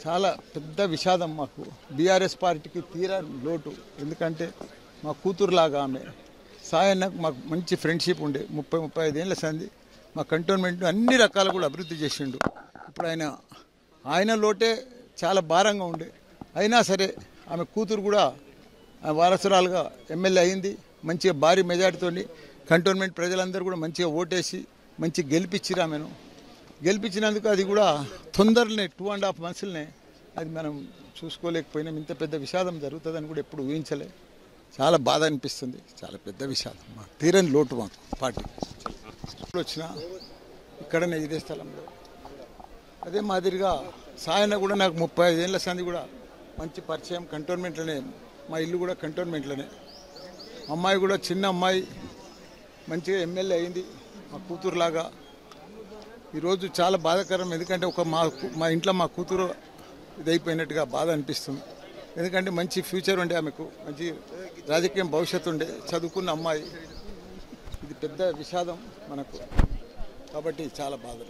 చాలా పెద్ద విషాదం మాకు. బీఆర్ఎస్ పార్టీకి తీరా లోటు. ఎందుకంటే మా కూతురులాగా ఆమె. సాయన్నకు మాకు మంచి ఫ్రెండ్షిప్ ఉండే 30-35 ఏళ్ళ సంది మా కంటోన్మెంట్ అన్ని రకాలు కూడా అభివృద్ధి చేసిండు. ఇప్పుడు ఆయన లోటే చాలా భారంగా ఉండే. అయినా సరే ఆమె కూతురు కూడా వారసురాలుగా ఎమ్మెల్యే అయింది. మంచిగా భారీ మెజార్టీతో కంటోన్మెంట్ ప్రజలందరూ కూడా మంచిగా ఓటేసి మంచిగా గెలిపించిరు ఆమెను. గెలిపించినందుకు అది కూడా తొందరనే 2.5 monthsనే అది మనం చూసుకోలేకపోయినాం. ఇంత పెద్ద విషాదం జరుగుతుందని కూడా ఎప్పుడు ఊహించలే. చాలా బాధ అనిపిస్తుంది. చాలా పెద్ద విషాదం. మాకు తీరని లోటు మాకు పార్టీ. వచ్చిన ఇక్కడనే ఇదే స్థలంలో అదే మాదిరిగా సాయన కూడా నాకు 35 ఏళ్ళ సంది కూడా మంచి పరిచయం. కంటోన్మెంట్లోనే మా ఇల్లు కూడా కంటోన్మెంట్లోనే. అమ్మాయి కూడా చిన్న అమ్మాయి మంచిగా ఎమ్మెల్యే అయింది మా కూతురులాగా. ఈరోజు చాలా బాధాకరం. ఎందుకంటే మా ఇంట్లో మా కూతురు ఇదైపోయినట్టుగా బాధ అనిపిస్తుంది. ఎందుకంటే మంచి ఫ్యూచర్ ఉండే ఆమెకు, మంచి రాజకీయం భవిష్యత్తు ఉండే, చదువుకున్న అమ్మాయి. ఇది పెద్ద విషాదం మనకు. కాబట్టి చాలా బాధ.